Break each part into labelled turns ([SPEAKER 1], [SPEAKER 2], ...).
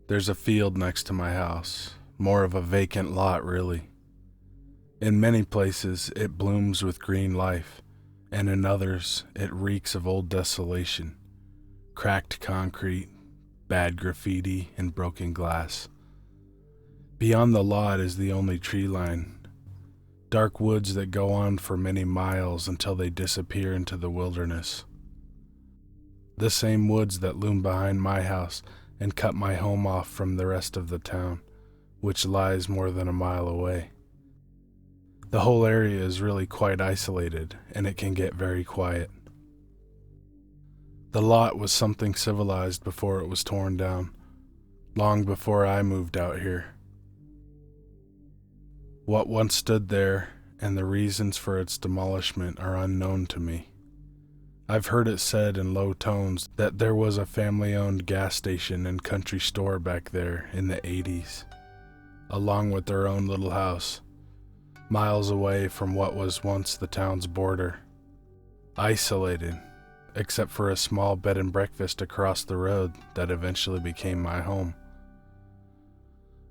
[SPEAKER 1] There's a field next to my house, more of a vacant lot really. In many places it blooms with green life, and in others it reeks of old desolation, cracked concrete, bad graffiti, and broken glass. Beyond the lot is the only tree line, dark woods that go on for many miles until they disappear into the wilderness. The same woods that loom behind my house and cut my home off from the rest of the town, which lies more than a mile away. The whole area is really quite isolated, and it can get very quiet. The lot was something civilized before it was torn down, long before I moved out here. What once stood there and the reasons for its demolishment are unknown to me. I've heard it said in low tones that there was a family-owned gas station and country store back there in the 80s, along with their own little house, miles away from what was once the town's border. Isolated, except for a small bed and breakfast across the road that eventually became my home.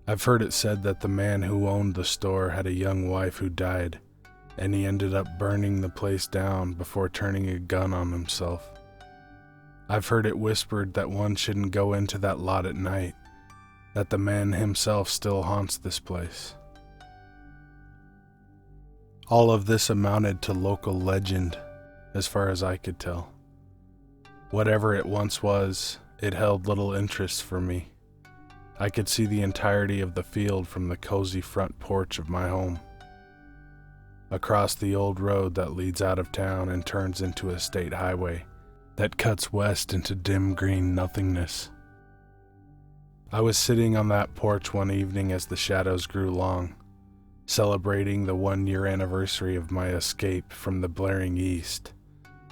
[SPEAKER 1] I've heard it said that the man who owned the store had a young wife who died, and he ended up burning the place down before turning a gun on himself. I've heard it whispered that one shouldn't go into that lot at night, that the man himself still haunts this place. All of this amounted to local legend, as far as I could tell. Whatever it once was, it held little interest for me. I could see the entirety of the field from the cozy front porch of my home. Across the old road that leads out of town and turns into a state highway that cuts west into dim green nothingness. I was sitting on that porch one evening as the shadows grew long, celebrating the 1-year anniversary of my escape from the blaring east,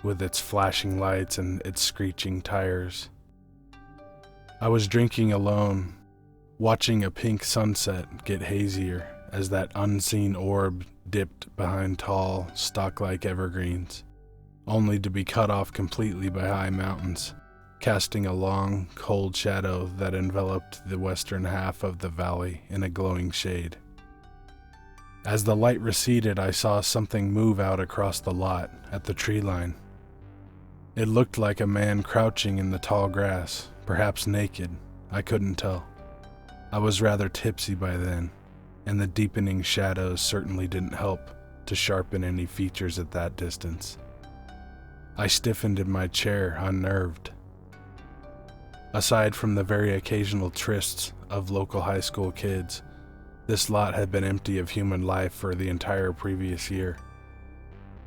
[SPEAKER 1] with its flashing lights and its screeching tires. I was drinking alone, watching a pink sunset get hazier as that unseen orb dipped behind tall, stalk-like evergreens, only to be cut off completely by high mountains, casting a long, cold shadow that enveloped the western half of the valley in a glowing shade. As the light receded, I saw something move out across the lot at the tree line. It looked like a man crouching in the tall grass, perhaps naked. I couldn't tell. I was rather tipsy by then, and the deepening shadows certainly didn't help to sharpen any features at that distance. I stiffened in my chair, unnerved. Aside from the very occasional trysts of local high school kids, this lot had been empty of human life for the entire previous year.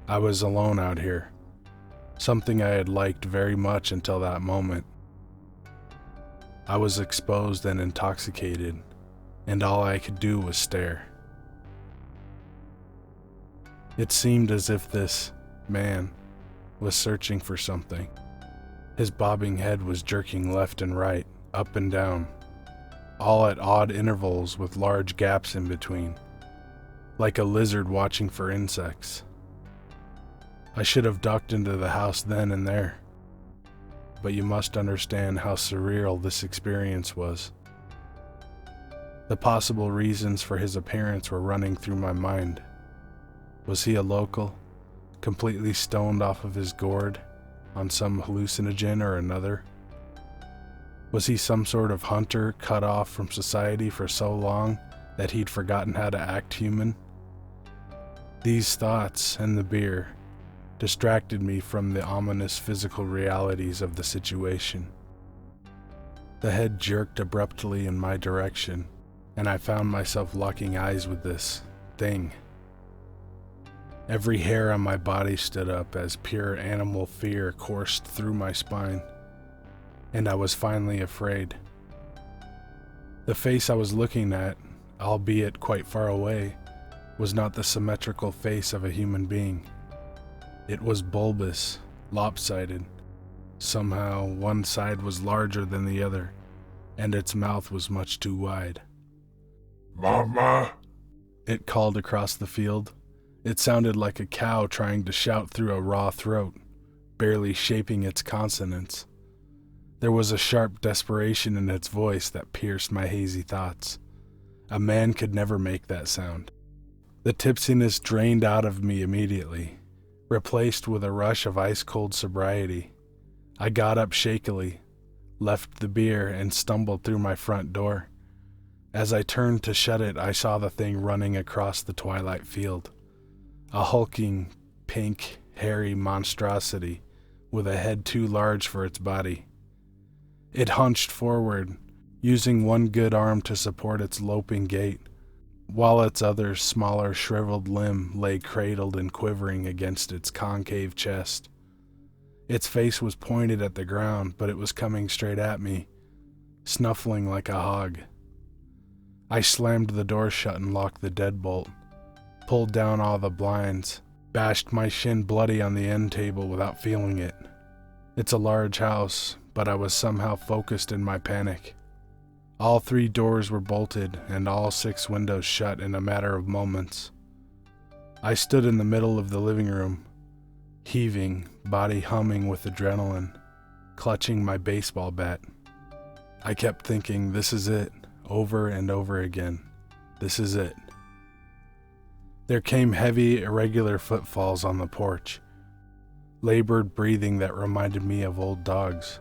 [SPEAKER 1] I was alone out here, something I had liked very much until that moment. I was exposed and intoxicated, and all I could do was stare. It seemed as if this man was searching for something. His bobbing head was jerking left and right, up and down, all at odd intervals with large gaps in between, like a lizard watching for insects. I should have ducked into the house then and there, but you must understand how surreal this experience was. The possible reasons for his appearance were running through my mind. Was he a local, completely stoned off of his gourd, on some hallucinogen or another? Was he some sort of hunter cut off from society for so long that he'd forgotten how to act human? These thoughts and the beer distracted me from the ominous physical realities of the situation. The head jerked abruptly in my direction, and I found myself locking eyes with this thing. Every hair on my body stood up as pure animal fear coursed through my spine, and I was finally afraid. The face I was looking at, albeit quite far away, was not the symmetrical face of a human being. It was bulbous, lopsided. Somehow, one side was larger than the other, and its mouth was much too wide. "Mama!" it called across the field. It sounded like a cow trying to shout through a raw throat, barely shaping its consonants. There was a sharp desperation in its voice that pierced my hazy thoughts. A man could never make that sound. The tipsiness drained out of me immediately, replaced with a rush of ice-cold sobriety. I got up shakily, left the beer, and stumbled through my front door. As I turned to shut it, I saw the thing running across the twilight field. A hulking, pink, hairy monstrosity with a head too large for its body. It hunched forward, using one good arm to support its loping gait, while its other, smaller, shriveled limb lay cradled and quivering against its concave chest. Its face was pointed at the ground, but it was coming straight at me, snuffling like a hog. I slammed the door shut and locked the deadbolt, pulled down all the blinds, bashed my shin bloody on the end table without feeling it. It's a large house, but I was somehow focused in my panic. All 3 doors were bolted and all 6 windows shut in a matter of moments. I stood in the middle of the living room, heaving, body humming with adrenaline, clutching my baseball bat. I kept thinking, this is it, over and over again. This is it. There came heavy, irregular footfalls on the porch, labored breathing that reminded me of old dogs.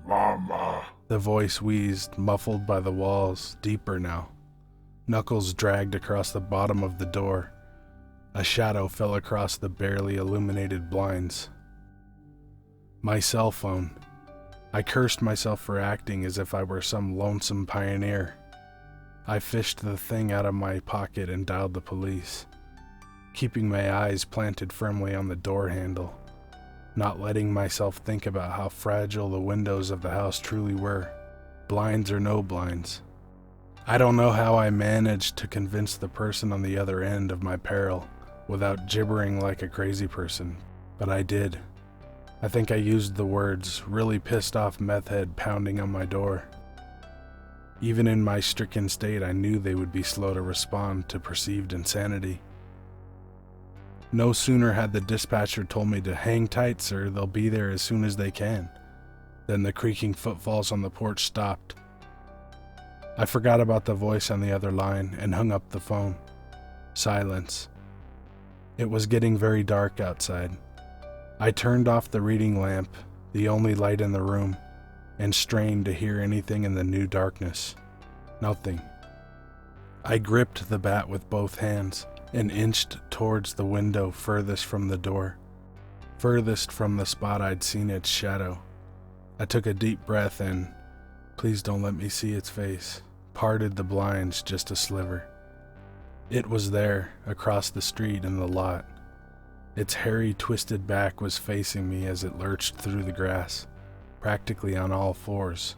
[SPEAKER 2] Mama.
[SPEAKER 1] The voice wheezed, muffled by the walls, deeper now. Knuckles dragged across the bottom of the door. A shadow fell across the barely illuminated blinds. My cell phone. I cursed myself for acting as if I were some lonesome pioneer. I fished the thing out of my pocket and dialed the police, keeping my eyes planted firmly on the door handle, not letting myself think about how fragile the windows of the house truly were, blinds or no blinds. I don't know how I managed to convince the person on the other end of my peril without gibbering like a crazy person, but I did. I think I used the words, really pissed off meth head pounding on my door. Even in my stricken state, I knew they would be slow to respond to perceived insanity. No sooner had the dispatcher told me to hang tight, sir, they'll be there as soon as they can, than the creaking footfalls on the porch stopped. I forgot about the voice on the other line and hung up the phone. Silence. It was getting very dark outside. I turned off the reading lamp, the only light in the room, and strained to hear anything in the new darkness. Nothing. I gripped the bat with both hands and inched towards the window furthest from the door, furthest from the spot I'd seen its shadow. I took a deep breath and, please don't let me see its face, parted the blinds just a sliver. It was there, across the street in the lot. Its hairy, twisted back was facing me as it lurched through the grass, practically on all fours.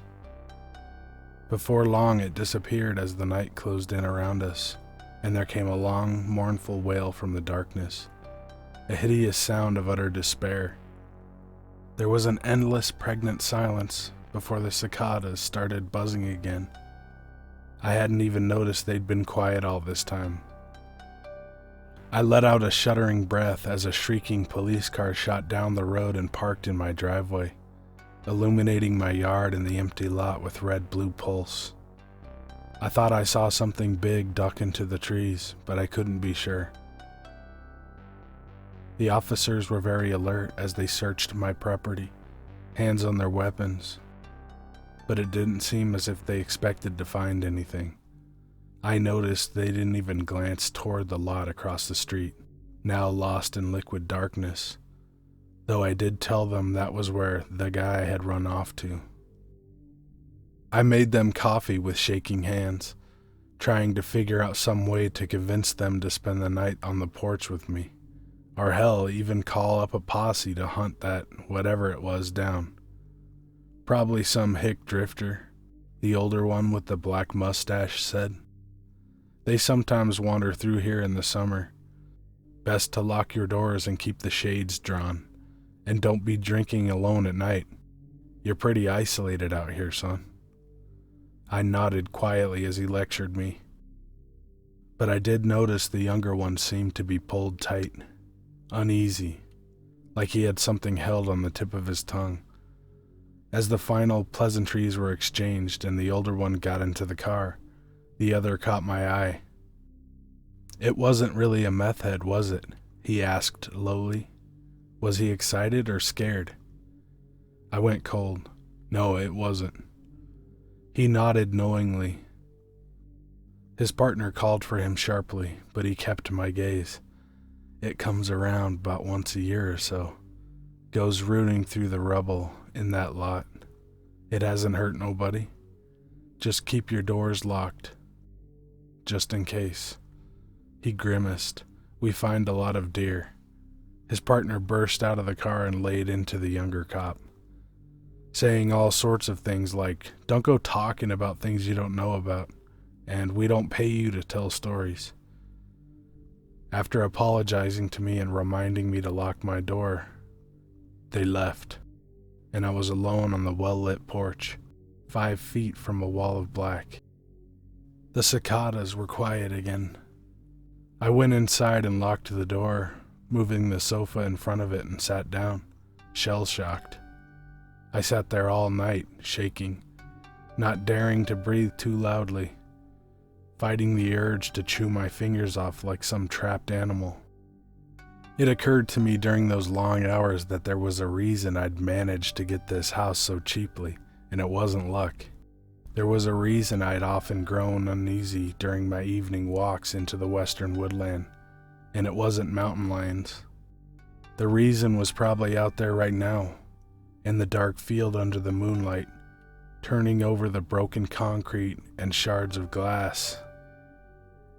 [SPEAKER 1] Before long, it disappeared as the night closed in around us, and there came a long, mournful wail from the darkness, a hideous sound of utter despair. There was an endless, pregnant silence before the cicadas started buzzing again. I hadn't even noticed they'd been quiet all this time. I let out a shuddering breath as a shrieking police car shot down the road and parked in my driveway, illuminating my yard and the empty lot with red-blue pulse. I thought I saw something big duck into the trees, but I couldn't be sure. The officers were very alert as they searched my property, hands on their weapons, but it didn't seem as if they expected to find anything. I noticed they didn't even glance toward the lot across the street, now lost in liquid darkness, though I did tell them that was where the guy had run off to. I made them coffee with shaking hands, trying to figure out some way to convince them to spend the night on the porch with me, or hell, even call up a posse to hunt that whatever it was down. Probably some hick drifter, the older one with the black mustache said. They sometimes wander through here in the summer. Best to lock your doors and keep the shades drawn, and don't be drinking alone at night. You're pretty isolated out here, son. I nodded quietly as he lectured me, but I did notice the younger one seemed to be pulled tight, uneasy, like he had something held on the tip of his tongue. As the final pleasantries were exchanged and the older one got into the car, the other caught my eye. "It wasn't really a meth head, was it?" he asked lowly. Was he excited or scared? I went cold. No, it wasn't. He nodded knowingly. His partner called for him sharply, but he kept my gaze. "It comes around about once a year or so. Goes rooting through the rubble in that lot. It hasn't hurt nobody. Just keep your doors locked. Just in case." He grimaced. "We find a lot of deer." His partner burst out of the car and laid into the younger cop, saying all sorts of things like, "Don't go talking about things you don't know about, and we don't pay you to tell stories." After apologizing to me and reminding me to lock my door, they left, and I was alone on the well-lit porch, 5 feet from a wall of black. The cicadas were quiet again. I went inside and locked the door, moving the sofa in front of it, and sat down, shell-shocked. I sat there all night, shaking, not daring to breathe too loudly, fighting the urge to chew my fingers off like some trapped animal. It occurred to me during those long hours that there was a reason I'd managed to get this house so cheaply, and it wasn't luck. There was a reason I'd often grown uneasy during my evening walks into the western woodland, and it wasn't mountain lions. The reason was probably out there right now, in the dark field under the moonlight, turning over the broken concrete and shards of glass,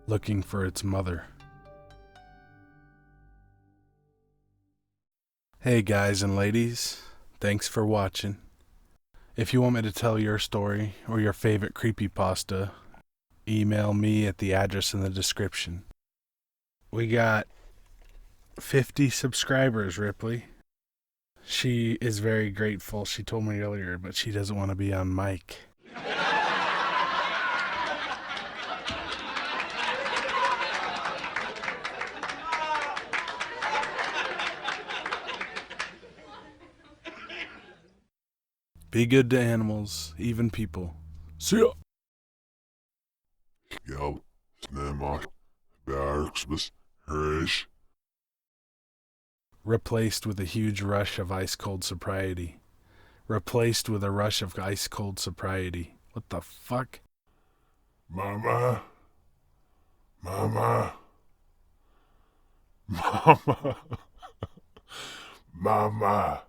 [SPEAKER 1] looking for its mother. Hey guys and ladies, thanks for watching. If you want me to tell your story or your favorite creepypasta, email me at the address in the description. We got 50 subscribers, Ripley. She is very grateful. She told me earlier, but she doesn't want to be on mic. Be good to animals, even people. See ya!
[SPEAKER 2] Skjál, snemma, bergsbus, hrish.
[SPEAKER 1] Replaced with a huge rush of ice-cold sobriety. Replaced with a rush of ice-cold sobriety. What the fuck?
[SPEAKER 2] Mama. Mama. Mama. Mama.